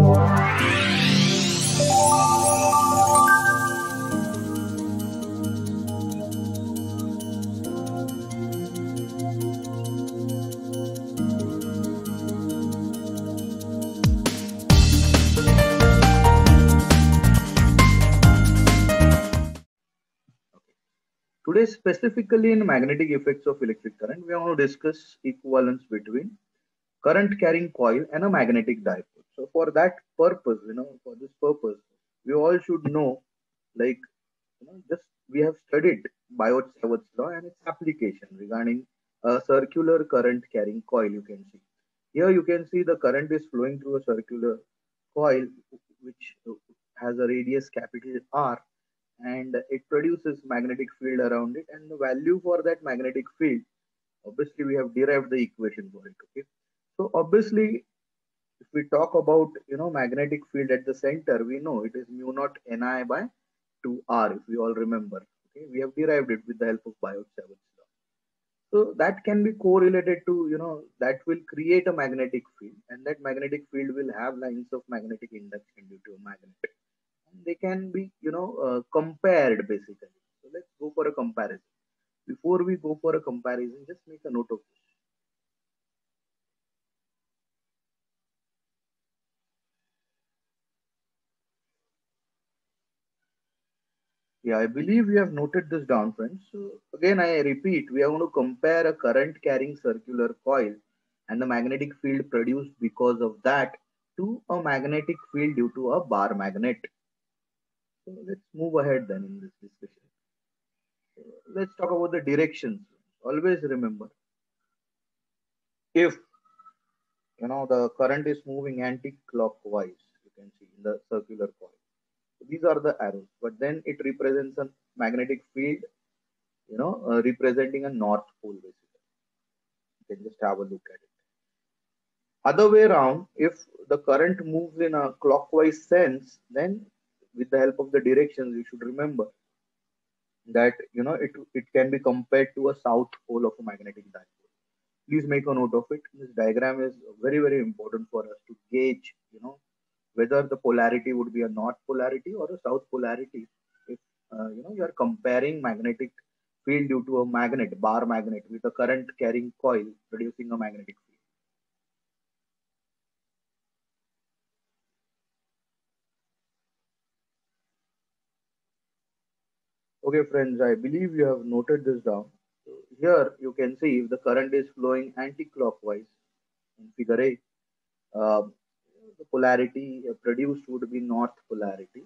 Today, specifically in magnetic effects of electric current, we want to discuss equivalence between current carrying coil and a magnetic dipole. So for that purpose, for this purpose, we all should know, like, just we have studied Biot-Savart's law and its application regarding a circular current carrying coil. You can see here, you can see the current is flowing through a circular coil which has a radius capital R, and it produces magnetic field around it, and the value for that magnetic field, obviously we have derived the equation for it. Okay, so obviously if we talk about magnetic field at the center, we know it is mu naught Ni by 2R, if we all remember. Okay, we have derived it with the help of Biot-Savart's law. So that can be correlated to, that will create a magnetic field, and that magnetic field will have lines of magnetic induction due to a magnet. And they can be, compared basically. So let's go for a comparison. Before we go for a comparison, just make a note of this. Yeah, I believe we have noted this down, friends. So again, I repeat, we are going to compare a current carrying circular coil and the magnetic field produced because of that to a magnetic field due to a bar magnet. So let's move ahead then in this discussion. So let's talk about the directions. Always remember, if the current is moving anti-clockwise, you can see in the circular coil. So these are the arrows, but then it represents a magnetic field representing a north pole basically. You can just have a look at it. Other way around, if the current moves in a clockwise sense, then with the help of the directions, you should remember that it can be compared to a south pole of a magnetic dipole. Please make a note of it. This diagram is very, very important for us to gauge, whether the polarity would be a north polarity or a south polarity. If you are comparing magnetic field due to a magnet, bar magnet, with a current carrying coil producing a magnetic field. Okay, friends, I believe you have noted this down. So here you can see if the current is flowing anti-clockwise in figure A, uh, the polarity produced would be north polarity.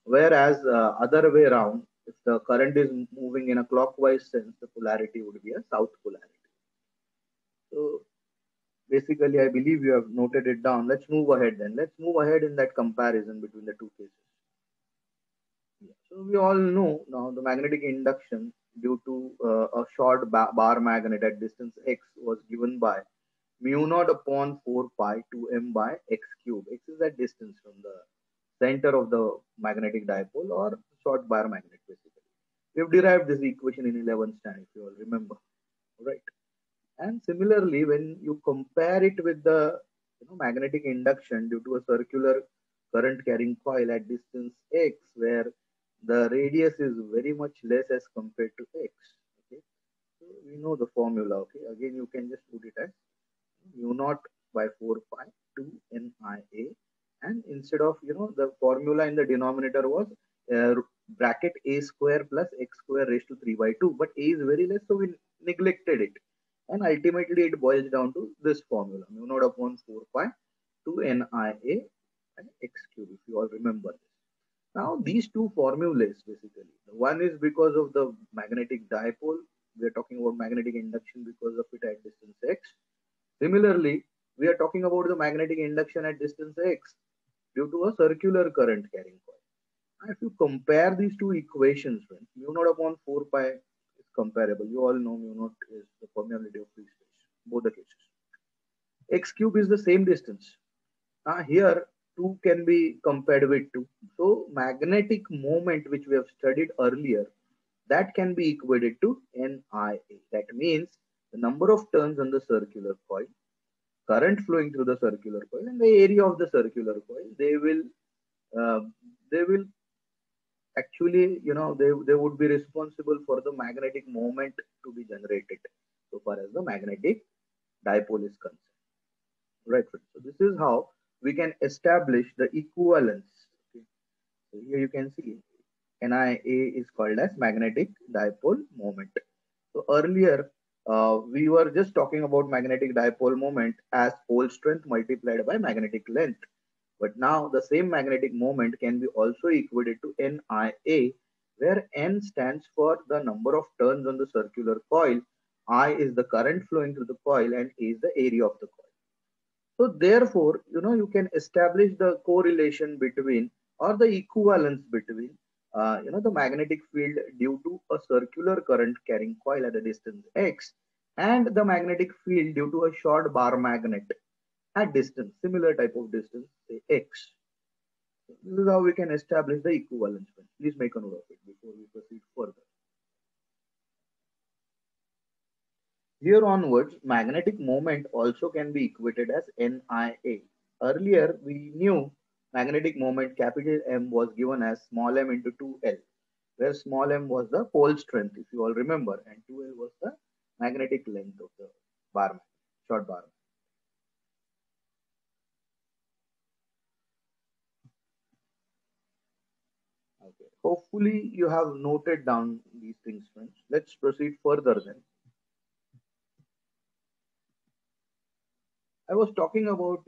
Whereas other way around, if the current is moving in a clockwise sense, the polarity would be a south polarity. So basically, I believe you have noted it down. Let's move ahead then. Let's move ahead in that comparison between the two cases. Yeah. So we all know now the magnetic induction due to a short bar magnet at distance x was given by mu naught upon 4 pi to m by x cube. X is that distance from the center of the magnetic dipole or short bar magnet basically. We have derived this equation in 11th standard, if you all remember, right? And similarly, when you compare it with the magnetic induction due to a circular current carrying coil at distance x, where the radius is very much less as compared to x. Okay, so we know the formula. Okay, again you can just put it as mu naught by 4 pi to nia, and instead of the formula in the denominator was bracket a square plus x square raised to 3 by 2, but a is very less, so we neglected it, and ultimately it boils down to this formula mu naught upon 4 pi to nia and x cube, if you all remember this. Now these two formulas basically, one is because of the magnetic dipole, we are talking about magnetic induction because of it at distance x. Similarly, we are talking about the magnetic induction at distance x due to a circular current carrying coil. Now, if you compare these two equations, friends, mu naught upon 4 pi is comparable. You all know mu naught is the permeability of free space, both the cases. X cube is the same distance. Now here 2 can be compared with 2. So magnetic moment which we have studied earlier, that can be equated to NIA. That means the number of turns on the circular coil current flowing through the circular coil and the area of the circular coil, uh, they will actually, they would be responsible for the magnetic moment to be generated so far as the magnetic dipole is concerned. Right. So this is how we can establish the equivalence. Okay. So here you can see NIA is called as magnetic dipole moment. So earlier we were just talking about magnetic dipole moment as pole strength multiplied by magnetic length. But now the same magnetic moment can be also equated to NIA, where N stands for the number of turns on the circular coil, I is the current flowing through the coil, and A is the area of the coil. So therefore, you can establish the correlation between or the equivalence between, the magnetic field due to a circular current carrying coil at a distance x and the magnetic field due to a short bar magnet at distance, similar type of distance, say x. So this is how we can establish the equivalence. Please make a note of it before we proceed further. Here onwards, magnetic moment also can be equated as NIA. Earlier, we knew magnetic moment capital M was given as small m into 2L, where small m was the pole strength, if you all remember, and 2L was the magnetic length of the bar, short bar. Okay. Hopefully, you have noted down these things, friends. Let's proceed further then. I was talking about,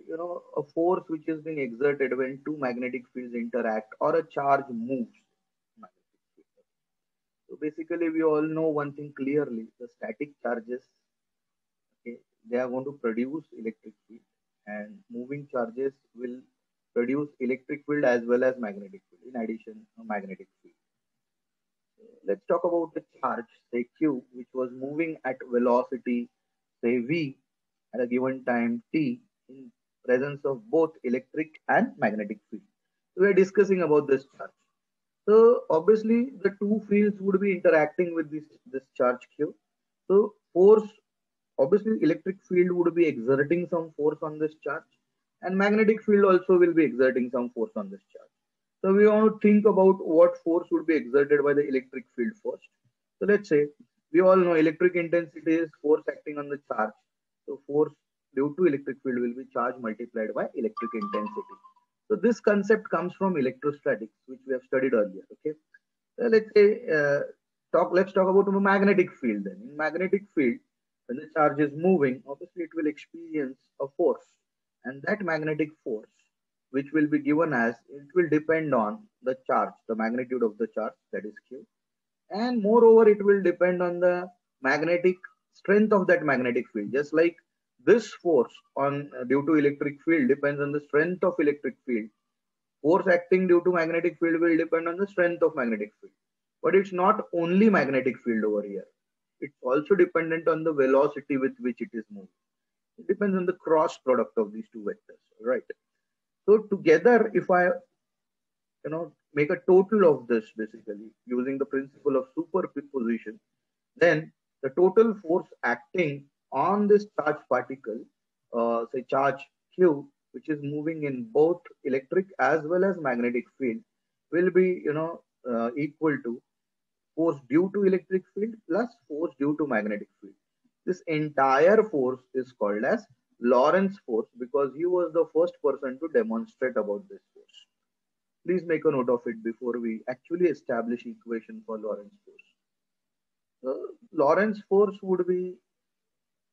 a force which is being exerted when two magnetic fields interact or a charge moves. So basically, we all know one thing clearly: the static charges, okay, they are going to produce electric field, and moving charges will produce electric field as well as magnetic field. In addition, a magnetic field. Let's talk about the charge, say Q, which was moving at velocity, say V, at a given time t in presence of both electric and magnetic field. So we are discussing about this charge. So obviously the two fields would be interacting with this charge Q. So force, obviously electric field would be exerting some force on this charge, and magnetic field also will be exerting some force on this charge. So we want to think about what force would be exerted by the electric field first. So let's say we all know electric intensity is force acting on the charge. So force due to electric field will be charge multiplied by electric intensity. So this concept comes from electrostatics, which we have studied earlier. Okay. So let's say let's talk about a magnetic field then. In magnetic field, when the charge is moving, obviously it will experience a force, and that magnetic force, which will be given as, it will depend on the charge, the magnitude of the charge, that is Q, and moreover it will depend on the magnetic strength of that magnetic field. Just like this force on due to electric field depends on the strength of electric field, force acting due to magnetic field will depend on the strength of magnetic field. But it's not only magnetic field over here, it's also dependent on the velocity with which it is moving. It depends on the cross product of these two vectors, right? So together, if I make a total of this, basically using the principle of superposition, then the total force acting on this charged particle, say charge Q, which is moving in both electric as well as magnetic field, will be equal to force due to electric field plus force due to magnetic field. This entire force is called as Lorentz force because he was the first person to demonstrate about this force. Please make a note of it before we actually establish equation for Lorentz force. So Lorentz force would be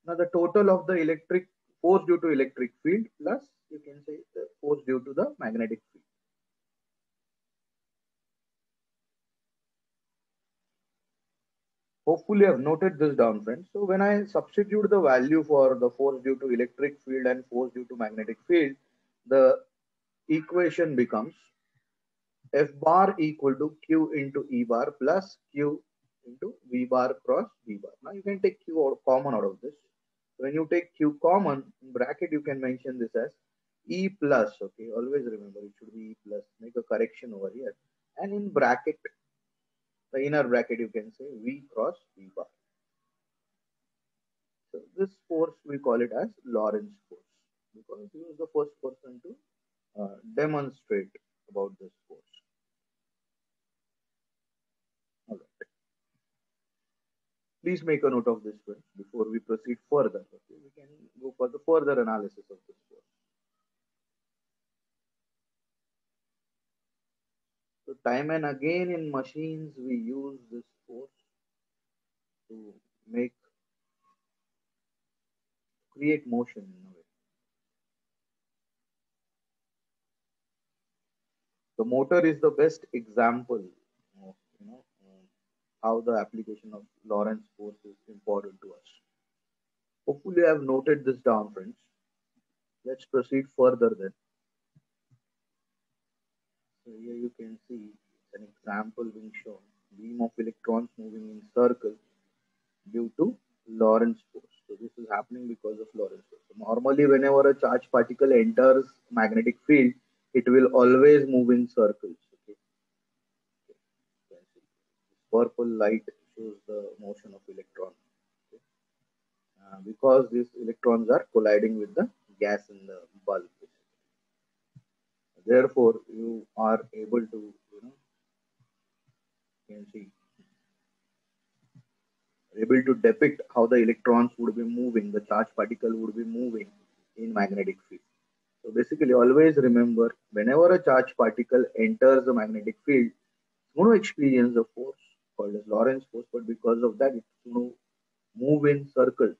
the total of the electric force due to electric field plus, you can say, the force due to the magnetic field. Hopefully I've noted this down, friends. So when I substitute the value for the force due to electric field and force due to magnetic field, the equation becomes F bar equal to Q into E bar plus Q into V bar cross V bar. Now you can take Q out, common out of this. When you take Q common, in bracket you can mention this as E plus. Okay, always remember it should be E plus. Make a correction over here. And in bracket, the inner bracket, you can say V cross V bar. So this force we call it as Lorentz force. because he was the first person to demonstrate about this force. All right. Please make a note of this one before we proceed further. Okay? We can go for the further analysis of this force. So time and again in machines we use this force to make create motion in a way. The motor is the best example of how the application of Lorentz force is important to us. Hopefully, I have noted this down, friends. Let's proceed further then. So here you can see an example being shown. Beam of electrons moving in circle due to Lorentz force. So this is happening because of Lorentz force. So normally, whenever a charged particle enters magnetic field, it will always move in circles. Okay. Purple light shows the motion of electron. Okay. Because these electrons are colliding with the gas in the bulb. Therefore, you are able to, you can see, able to depict how the electrons would be moving, the charged particle would be moving in magnetic field. So basically, always remember, whenever a charged particle enters the magnetic field, it's going to experience a force called as Lorentz force, but because of that, it's going to move in circles.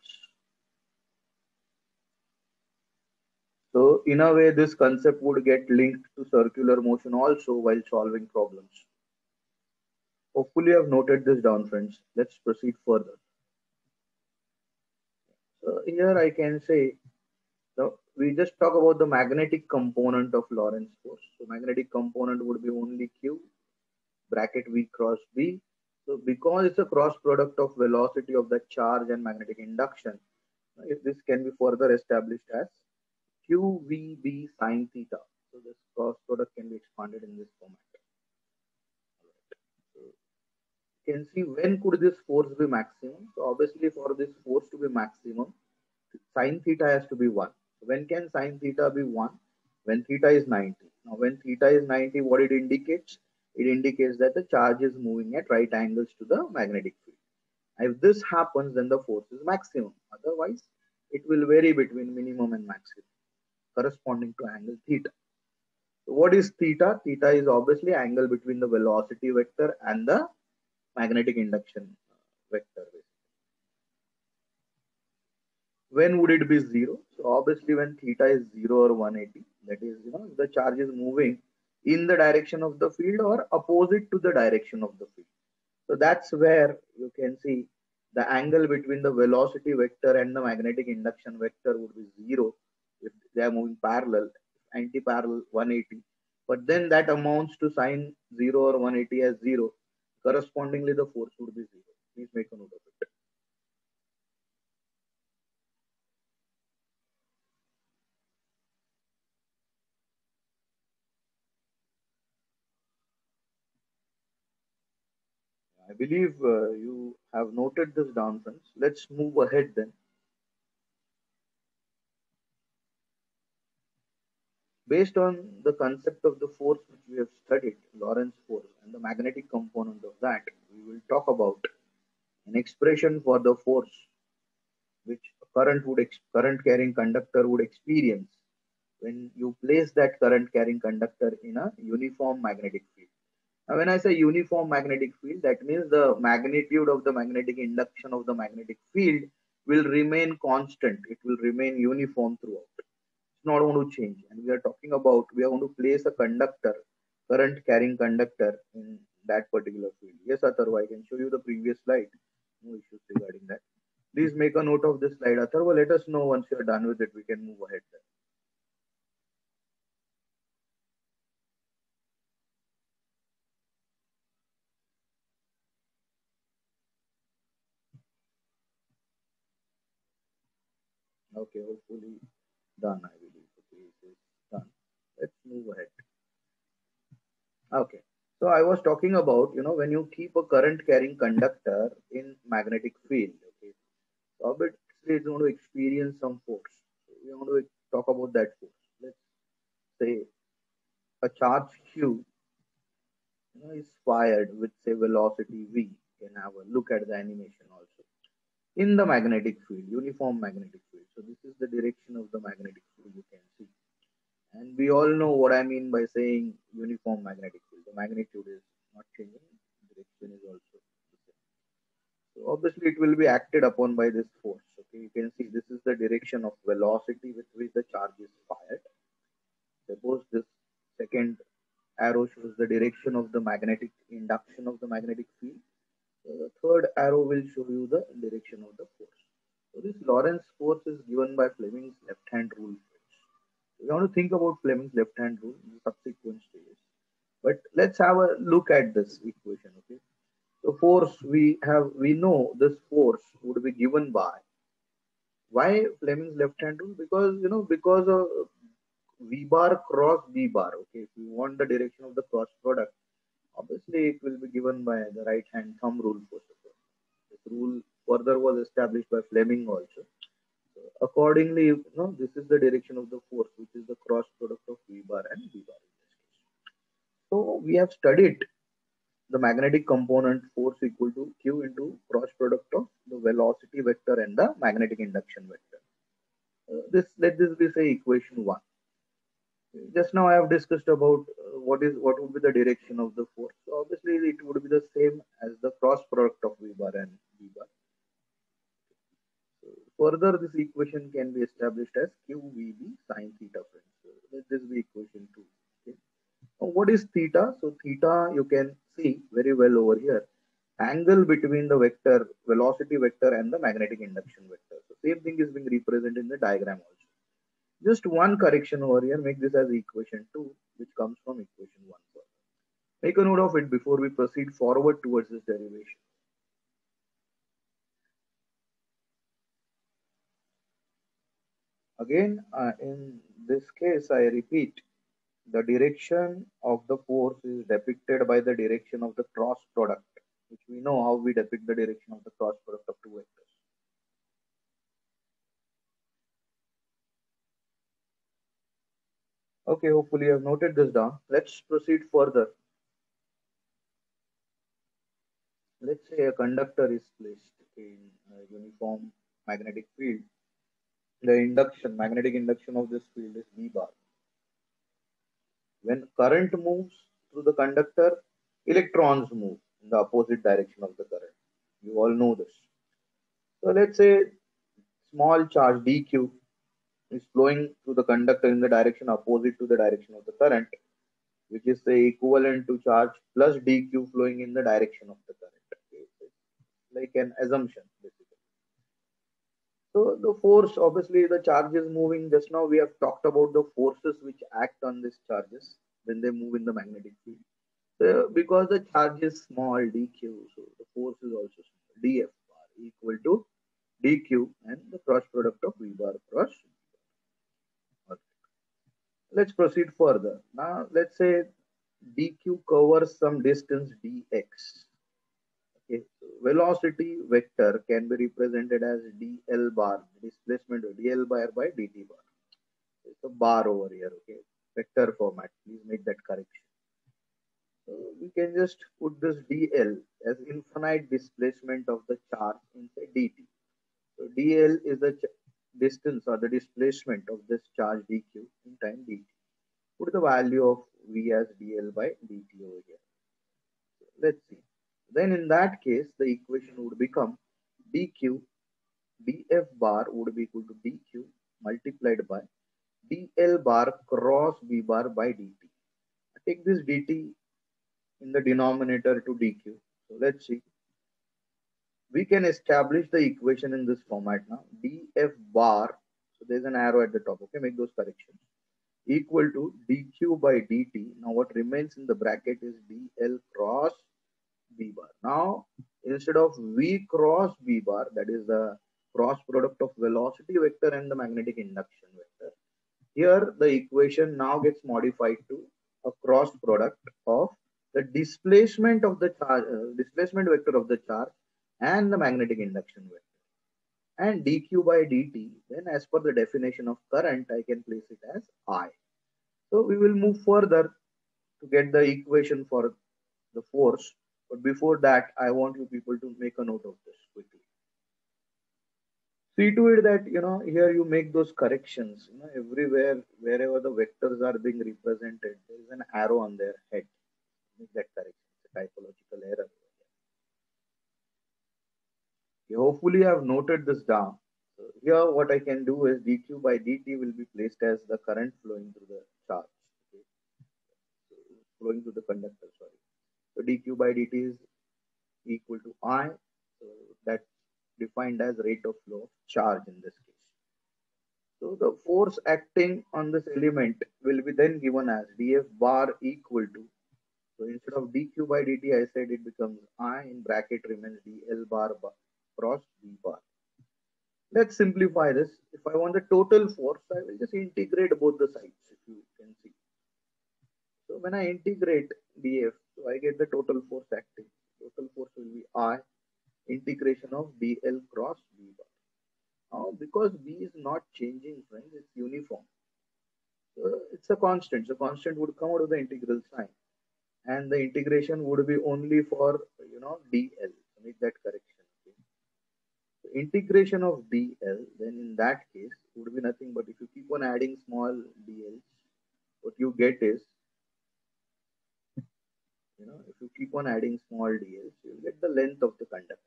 So in a way, this concept would get linked to circular motion also while solving problems. Hopefully, I've noted this down, friends. Let's proceed further. So here I can say, so we just talk about the magnetic component of Lorentz force. So magnetic component would be only Q bracket V cross B. So because it's a cross product of velocity of the charge and magnetic induction, if this can be further established as QVB sine theta. So this cross product can be expanded in this format. So you can see when could this force be maximum. So obviously for this force to be maximum, sine theta has to be 1. So when can sine theta be 1? When theta is 90. Now when theta is 90, what it indicates? It indicates that the charge is moving at right angles to the magnetic field. If this happens, then the force is maximum. Otherwise, it will vary between minimum and maximum corresponding to angle theta. So what is theta? Theta is obviously angle between the velocity vector and the magnetic induction vector. When would it be 0? So obviously when theta is 0 or 180, that is, the charge is moving in the direction of the field or opposite to the direction of the field. So that's where you can see the angle between the velocity vector and the magnetic induction vector would be 0 if they are moving parallel, anti-parallel 180. But then that amounts to sine 0 or 180 as 0. Correspondingly, the force would be 0. Please make a note of it. I believe you have noted this down, friends. Let's move ahead then. Based on the concept of the force which we have studied, Lorentz force, and the magnetic component of that, we will talk about an expression for the force which a current carrying conductor would experience when you place that current carrying conductor in a uniform magnetic field. Now, when I say uniform magnetic field, that means the magnitude of the magnetic induction of the magnetic field will remain constant. It will remain uniform throughout. It's not going to change. And we are talking about, we are going to place a conductor, current carrying conductor in that particular field. Yes, Atharva, I can show you the previous slide. No issues regarding that. Please make a note of this slide. Atharva, let us know once you are done with it. We can move ahead then. Okay, hopefully done, I believe. Okay, it is done. Let's move ahead. Okay. So I was talking about, when you keep a current carrying conductor in magnetic field, okay, so obviously it's going to experience some force. So we want to talk about that force. Let's say a charge Q, is fired with say velocity v. You can have a look at the animation also in the magnetic field, uniform magnetic field. So this is the direction of the magnetic field you can see, and we all know what I mean by saying uniform magnetic field. The magnitude is not changing, direction is also the same. So obviously it will be acted upon by this force. Okay, you can see this is the direction of velocity with which the charge is fired. Suppose this second arrow shows the direction of the magnetic induction of the magnetic field. The third arrow will show you the direction of the force. So this Lorentz force is given by Fleming's left-hand rule. We want to think about Fleming's left-hand rule in the subsequent stages. But let's have a look at this equation. Okay. So force we know this force would be given by, why Fleming's left-hand rule? Because of V bar cross B bar. Okay. If you want the direction of the cross product, obviously it will be given by the right hand thumb rule first of all. This rule further was established by Fleming also. So accordingly, this is the direction of the force, which is the cross product of V bar and B bar in this case. So we have studied the magnetic component force equal to Q into cross product of the velocity vector and the magnetic induction vector. Let this be say equation 1. Just now I have discussed about what would be the direction of the force. So obviously it would be the same as the cross product of V bar and B bar. So further, this equation can be established as QVB sine theta. So let this be equation 2. Okay. Now what is theta? So theta you can see very well over here. Angle between the vector, velocity vector and the magnetic induction vector. So same thing is being represented in the diagram also. Just one correction over here, make this as equation 2, which comes from equation 1. Make a note of it before we proceed forward towards this derivation. Again, in this case, I repeat, the direction of the force is depicted by the direction of the cross product, which we know how we depict the direction of the cross product of two vectors. Okay, hopefully you have noted this down. Let's proceed further. Let's say a conductor is placed in a uniform magnetic field. The magnetic induction of this field is V bar. When current moves through the conductor, electrons move in the opposite direction of the current. You all know this. So let's say small charge dq is flowing through the conductor in the direction opposite to the direction of the current, which is say equivalent to charge plus dq flowing in the direction of the current. It's like an assumption basically. So the force, obviously the charge is moving. Just now we have talked about the forces which act on these charges when they move in the magnetic field. So because the charge is small dq, so the force is also small, df bar equal to dq and the cross product of v bar cross. Okay. Let's proceed further. Now let's say dq covers some distance dx. Okay, so velocity vector can be represented as dl bar, displacement of dl bar by dt bar. It's a bar over here, okay, vector format. Please make that correction. So we can just put this dl as infinite displacement of the charge inside dt. So dl is the distance or the displacement of this charge dq in time dt. Put the value of v as dl by dt over here. So let's see. Then in that case, the equation would become dq df bar would be equal to dq multiplied by dl bar cross v bar by dt. I take this dt in the denominator to dq. So let's see. We can establish the equation in this format now. df bar, so there's an arrow at the top, okay, make those corrections, equal to dq by dt. Now what remains in the bracket is dl cross v bar. Now instead of v cross v bar, that is the cross product of velocity vector and the magnetic induction vector, here the equation now gets modified to a cross product of the displacement of the charge, displacement vector of the charge and the magnetic induction vector. and dq by dt, then as per the definition of current, I can place it as I. So we will move further to get the equation for the force. But before that, I want you people to make a note of this quickly. See to it that here you make those corrections. Everywhere wherever the vectors are being represented, there is an arrow on their head. Make that correction. It's a typological error. Okay, hopefully I have noted this down. So here what I can do is dq by dt will be placed as the current flowing through the charge. Okay. So flowing through the conductor, sorry. So dq by dt is equal to I. So that's defined as rate of flow of charge in this case. So the force acting on this element will be then given as dF bar equal to, so instead of dq by dt, I said it becomes I, in bracket remains dl bar cross v bar. Let's simplify this. If I want the total force, I will just integrate both the sides, if you can see. So when I integrate df, so I get the total force acting. Total force will be I integration of dl cross v bar. Now, because v is not changing, friends, it's uniform. So it's a constant. So constant would come out of the integral sign, and the integration would be only for dl. So make that correction. Okay. So integration of dl, then in that case would be nothing but, if you keep on adding small dl, what you get is, if you keep on adding small dl, you will get the length of the conductor.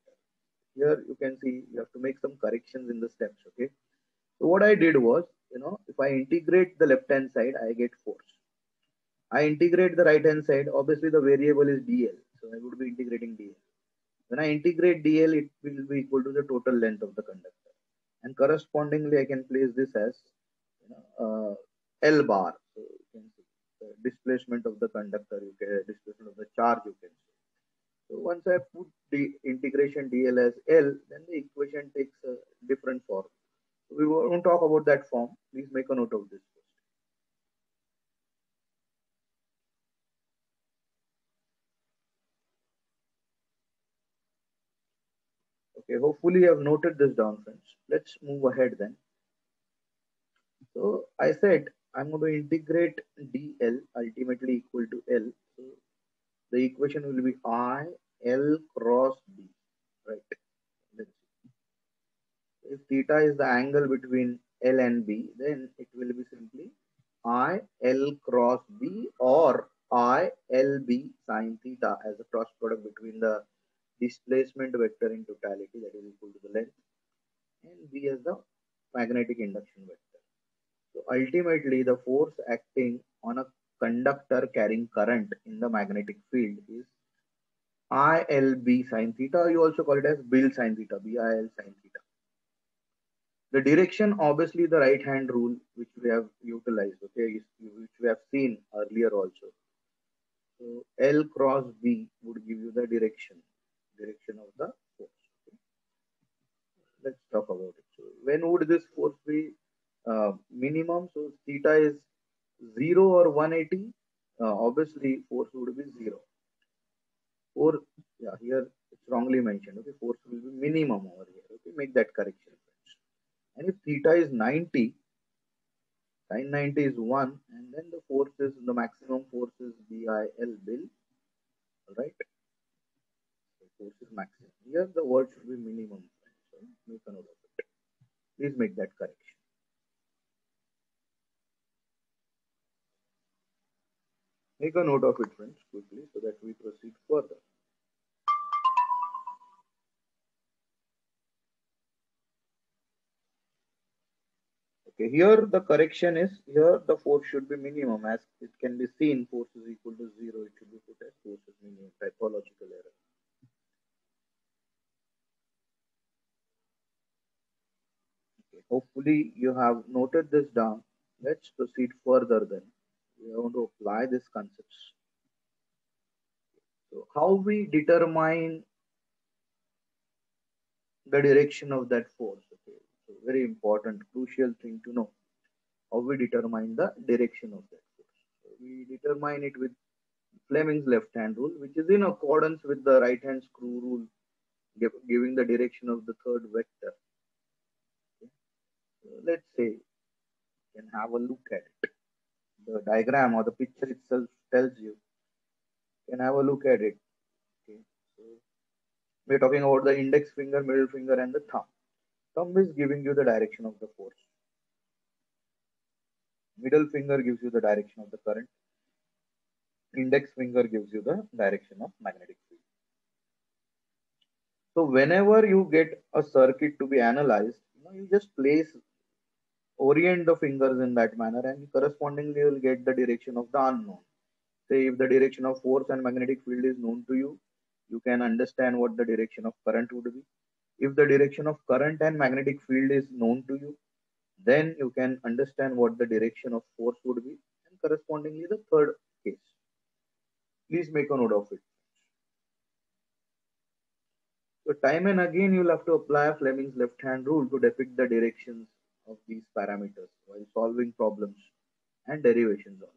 Here you can see you have to make some corrections in the steps. Okay. So what I did was, if I integrate the left hand side, I get force. I integrate the right hand side, obviously the variable is dl, so I would be integrating dl. When I integrate dl, it will be equal to the total length of the conductor, and correspondingly I can place this as L bar. So you can see the displacement of the conductor, you can displacement of the charge, you can see. So once I put the integration dl as L, then the equation takes a different form. So we won't talk about that form. Please make a note of this. Okay, hopefully you have noted this down, friends. Let's move ahead then. So I said I'm going to integrate dl ultimately equal to L. So the equation will be I L cross B, right? Let's see. If theta is the angle between L and B, then it will be simply I L cross B, or I L B sine theta as a cross product between the displacement vector in totality, that is equal to the length, and B as the magnetic induction vector. So ultimately, the force acting on a conductor carrying current in the magnetic field is ILB sine theta. You also call it as BIL sine theta, BIL sine theta. The direction, obviously, the right hand rule, which we have utilized, okay, which we have seen earlier also. So L cross B would give you the direction of the force. Okay. Let's talk about it. So when would this force be minimum? So theta is 0 or 180. Obviously, force would be 0. Or yeah, here it's wrongly mentioned. Okay, force will be minimum over here. Okay, make that correction. And if theta is 90, sin 90 is 1, and then the force is, the maximum force is BIL BIL. Right? The force is maximum. Here the word should be minimum. So make a note of it. Please make that correction. Make a note of it, friends, quickly, so that we proceed further. Okay, here the correction is, here the force should be minimum, as it can be seen force is equal to 0. It should be put as force is minimum, typological error. Okay, hopefully you have noted this down. Let's proceed further then. We are going to apply these concepts. So how we determine the direction of that force? Okay, so very important, crucial thing to know. How we determine the direction of that force? So we determine it with Fleming's left hand rule, which is in accordance with the right hand screw rule, giving the direction of the third vector. Let's say you can have a look at it. The diagram or the picture itself tells you. You can have a look at it. Okay. So we're talking about the index finger, middle finger, and the thumb. Thumb is giving you the direction of the force. Middle finger gives you the direction of the current. Index finger gives you the direction of magnetic field. So whenever you get a circuit to be analyzed, you just orient the fingers in that manner, and correspondingly you will get the direction of the unknown. Say if the direction of force and magnetic field is known to you, you can understand what the direction of current would be. If the direction of current and magnetic field is known to you, then you can understand what the direction of force would be, and correspondingly the third case. Please make a note of it. So time and again you'll have to apply Fleming's left hand rule to depict the directions of these parameters while solving problems and derivations also.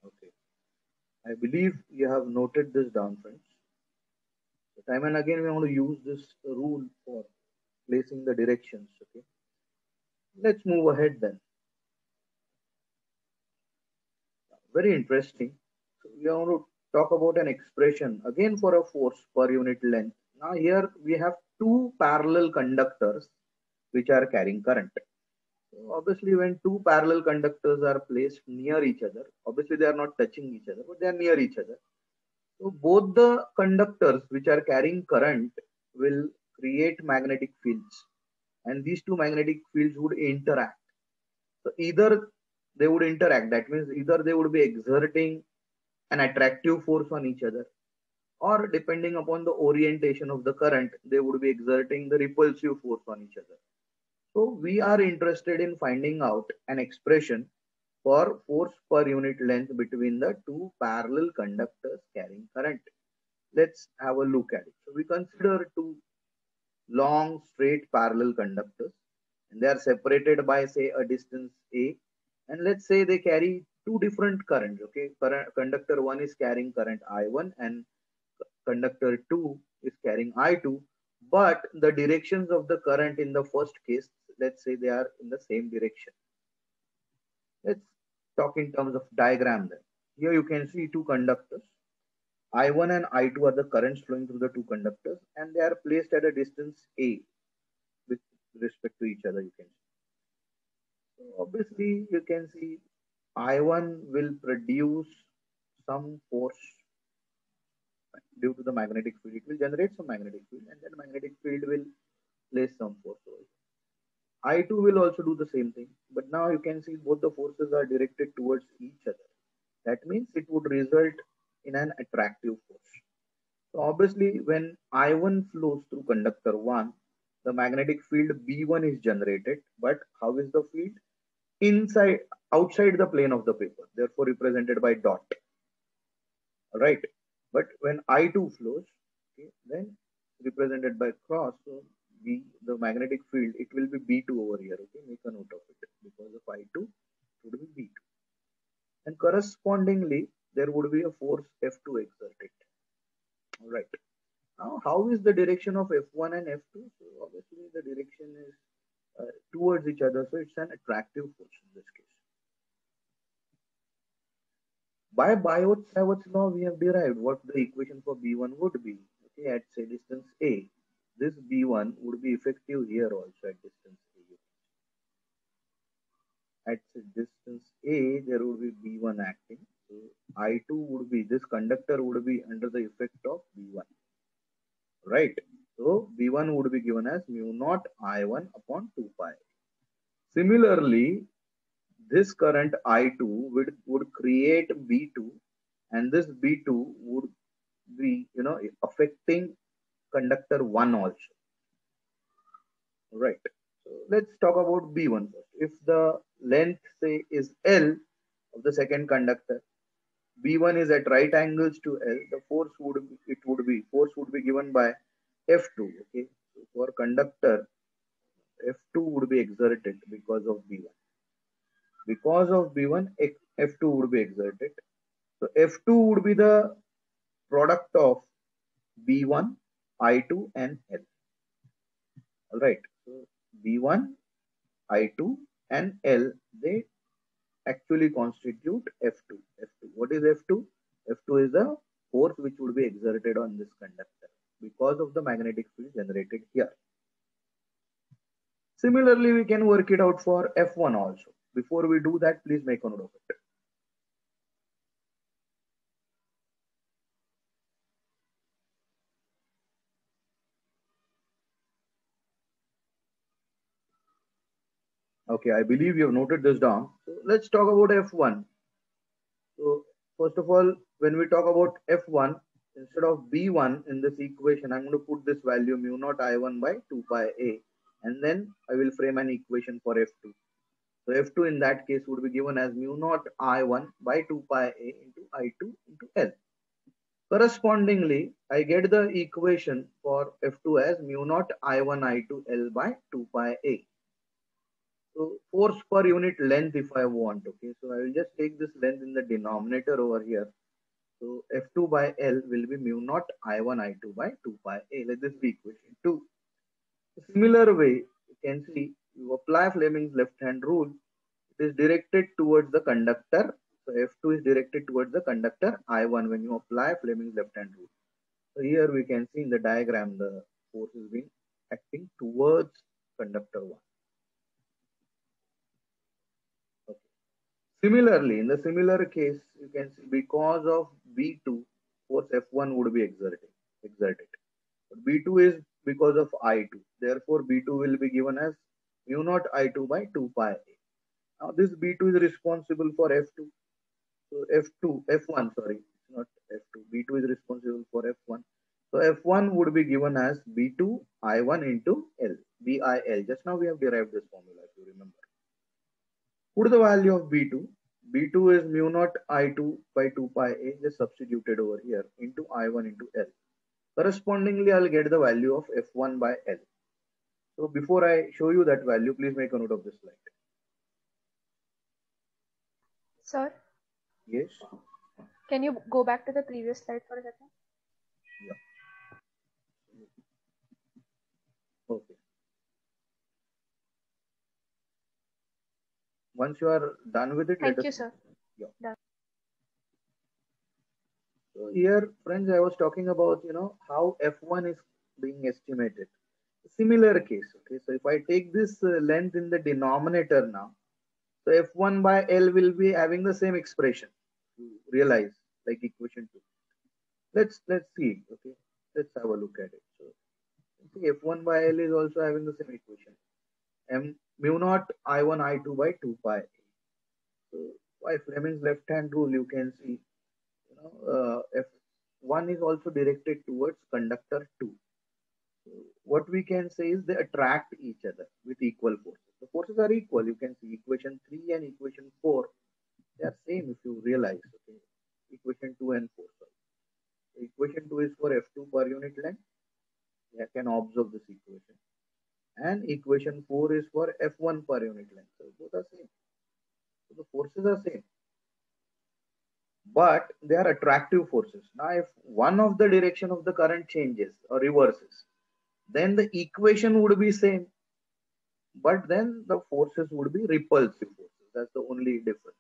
Okay. I believe you have noted this down, friends. So time and again we want to use this rule for placing the directions. Okay. Let's move ahead then. Very interesting. So we want to talk about an expression again for a force per unit length. Now here we have two parallel conductors which are carrying current. So obviously when two parallel conductors are placed near each other, obviously they are not touching each other, but they are near each other. So both the conductors which are carrying current will create magnetic fields, and these two magnetic fields would interact. So either they would interact, that means either they would be exerting an attractive force on each other, or depending upon the orientation of the current, they would be exerting the repulsive force on each other. So we are interested in finding out an expression for force per unit length between the two parallel conductors carrying current. Let's have a look at it. So we consider two long straight parallel conductors, and they are separated by say a distance a, and let's say they carry two different currents. Okay, conductor 1 is carrying current I1 and conductor 2 is carrying I2, but the directions of the current in the first case, let's say they are in the same direction. Let's talk in terms of diagram then. Here you can see two conductors. I1 and I2 are the currents flowing through the two conductors, and they are placed at a distance a with respect to each other. You can see. So obviously, you can see I1 will produce some force due to the magnetic field. It will generate some magnetic field, and then magnetic field will place some force over it. I2 will also do the same thing, but now you can see both the forces are directed towards each other. That means it would result in an attractive force. So obviously, when I1 flows through conductor 1, the magnetic field B1 is generated. But how is the field? Inside, outside the plane of the paper, therefore represented by dot. Right. But when I2 flows, okay, then represented by cross, so B, the magnetic field, it will be B2 over here. Okay, make a note of it. Because of I2, it would be B2. And correspondingly, there would be a force F2 exerted. All right. Now, how is the direction of F1 and F2? So obviously the direction is towards each other. So it's an attractive force in this case. By Biot-Savart's law, we have derived what the equation for B1 would be. Okay, at say distance A, this B1 would be effective here also at distance A. At say distance A, there would be B1 acting. So I2 would be, this conductor would be under the effect of B1. Right. So B1 would be given as mu naught I1 upon 2 pi. Similarly, this current I2 would create B2, and this B2 would be affecting conductor 1 also. Right. So let's talk about B1 first. If the length say is L of the second conductor, B1 is at right angles to L, the force would be given by F2. Okay. So for conductor, F2 would be exerted because of B1. Because of B1, F2 would be exerted. So F2 would be the product of B1, I2 and L. All right. So B1, I2 and L, they actually constitute F2. F2. What is F2? F2 is the force which would be exerted on this conductor because of the magnetic field generated here. Similarly, we can work it out for F1 also. Before we do that, please make a note of it. Okay, I believe you have noted this down. So let's talk about F1. So first of all, when we talk about F1, instead of B1 in this equation, I'm going to put this value mu naught I1 by 2 pi A, and then I will frame an equation for F2. So F2 in that case would be given as mu naught I1 by 2 pi A into I2 into L. Correspondingly, I get the equation for F2 as mu naught I1 I2 L by 2 pi A. So force per unit length if I want, okay. So I will just take this length in the denominator over here. So F2 by L will be mu naught I1 I2 by 2 pi A. Let this be equation 2. Similar way, you can see you apply Fleming's left hand rule. It is directed towards the conductor. So F2 is directed towards the conductor I1 when you apply Fleming's left hand rule. So here we can see in the diagram the force is being acting towards conductor 1. Okay. Similarly, in the similar case, you can see because of B2, force F1 would be exerted. But B2 is because of I2. Therefore, B2 will be given as mu naught I2 by 2 pi A. Now, this B2 is responsible for F2. So F1, sorry, not F2. B2 is responsible for F1. So F1 would be given as B2 I1 into L, BIL. Just now we have derived this formula, if you remember. Put the value of B2. B2 is mu naught I2 by 2 pi A, just substituted over here, into I1 into L. Correspondingly, I'll get the value of F1 by L. So before I show you that value, please make a note of this slide. Sir? Yes? Can you go back to the previous slide for a second? Yeah. Okay. Once you are done with it, thank you, sir. Yeah. Done. So here, friends, I was talking about, how F1 is being estimated. Similar case, okay. So if I take this length in the denominator now, so F1 by L will be having the same expression. You realize, like equation 2. Let's see, okay. Let's have a look at it. So see, F1 by L is also having the same equation. Mu naught I1 I2 by 2 pi. So by Fleming's left hand rule, you can see, F1 is also directed towards conductor 2. So what we can say is they attract each other with equal forces. The forces are equal. You can see equation 3 and equation 4. They are same if you realize. Okay, equation 2 and 4. So equation 2 is for F2 per unit length. You can observe this equation. And equation 4 is for F1 per unit length. So both are same. So the forces are same. But they are attractive forces. Now, if one of the direction of the current changes or reverses, then the equation would be same. But then the forces would be repulsive forces. That's the only difference.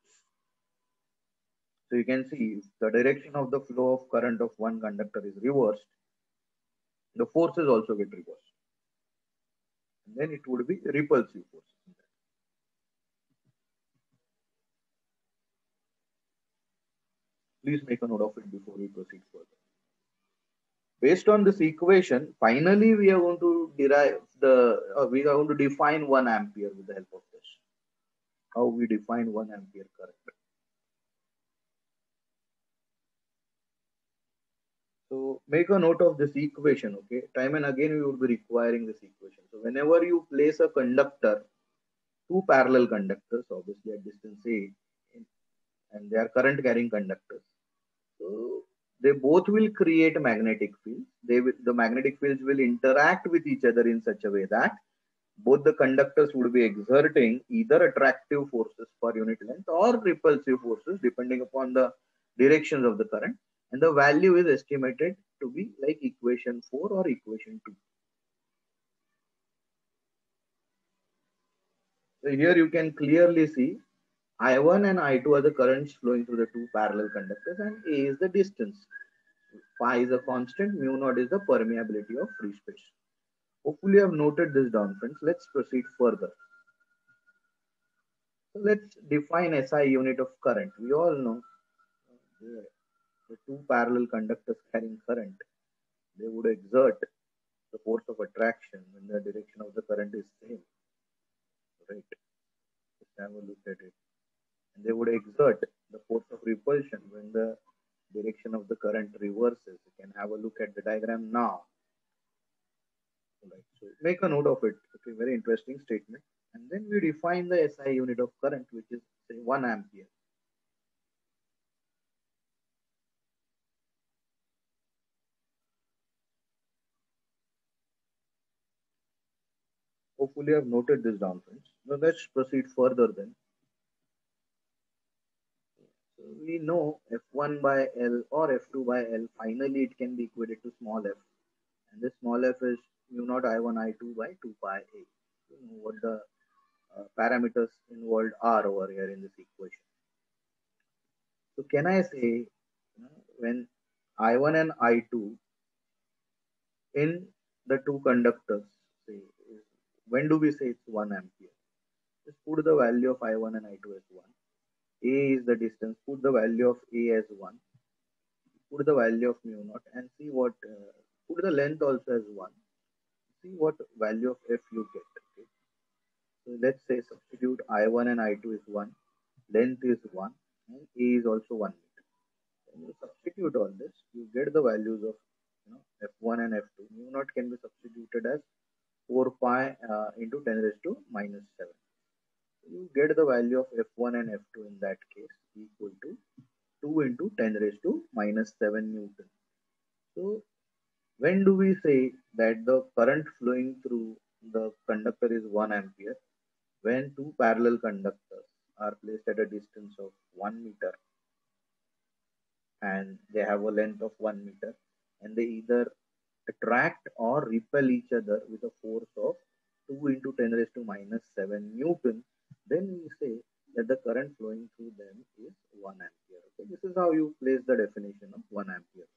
So you can see if the direction of the flow of current of one conductor is reversed, the forces also get reversed. And then it would be repulsive forces. Please make a note of it before we proceed further. Based on this equation, finally we are going to derive we are going to define 1 ampere with the help of this. How we define 1 ampere current. So make a note of this equation, okay? Time and again we will be requiring this equation. So whenever you place a conductor, two parallel conductors, obviously at distance A, and they are current carrying conductors. So they both will create magnetic fields. The magnetic fields will interact with each other in such a way that both the conductors would be exerting either attractive forces per unit length or repulsive forces depending upon the directions of the current, and the value is estimated to be like equation 4 or equation 2. So here you can clearly see I1 and I2 are the currents flowing through the two parallel conductors, and A is the distance. Phi is a constant, mu naught is the permeability of free space. Hopefully you have noted this down, friends. Let's proceed further. So let's define SI unit of current. We all know the two parallel conductors carrying current, they would exert the force of attraction when the direction of the current is same, right? Let's have a look at it. And they would exert the force of repulsion when the direction of the current reverses. You can have a look at the diagram now. Right. So make a note of it. Okay, very interesting statement. And then we define the SI unit of current, which is say 1 ampere. Hopefully, I've noted this down, friends. Now let's proceed further then. So we know F1 by L or F2 by L. Finally, it can be equated to small f, and this small f is mu naught I1 I2 by 2 pi a. You know what the parameters involved are over here in this equation. So can I say, when I1 and I2 in the two conductors, say, when do we say it's 1 ampere? Just put the value of I1 and I2 as 1. A is the distance, put the value of A as 1, put the value of mu naught, and see what, put the length also as 1. See what value of F you get. Okay? So let's say substitute I1 and I2 is 1, length is 1, and A is also 1 meter. When you substitute all this, you get the values of F1 and F2. Mu naught can be substituted as 4 pi into 10 raised to minus 7. You get the value of F1 and F2 in that case equal to 2 into 10 raised to minus 7 Newton. So when do we say that the current flowing through the conductor is 1 ampere? When two parallel conductors are placed at a distance of 1 meter and they have a length of 1 meter, and they either attract or repel each other with a force of 2 into 10 raised to minus 7 Newton, then we say that the current flowing through them is 1 ampere. Okay, this is how you place the definition of 1 ampere.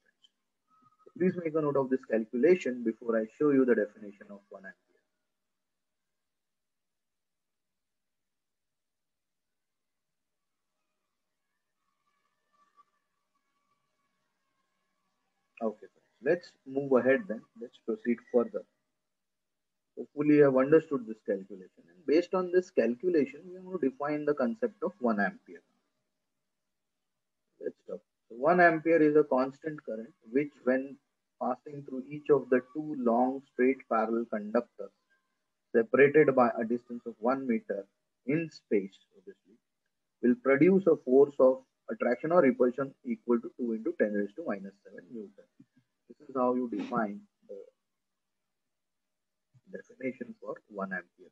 So please make a note of this calculation before I show you the definition of 1 ampere. Okay, let's move ahead then. Let's proceed further. Hopefully, you have understood this calculation. And based on this calculation, we are going to define the concept of 1 ampere. Let's talk. So 1 ampere is a constant current which, when passing through each of the two long straight parallel conductors separated by a distance of 1 meter in space, obviously, will produce a force of attraction or repulsion equal to 2 into 10 raised to minus 7 Newton. This is how you define the definition for 1 ampere.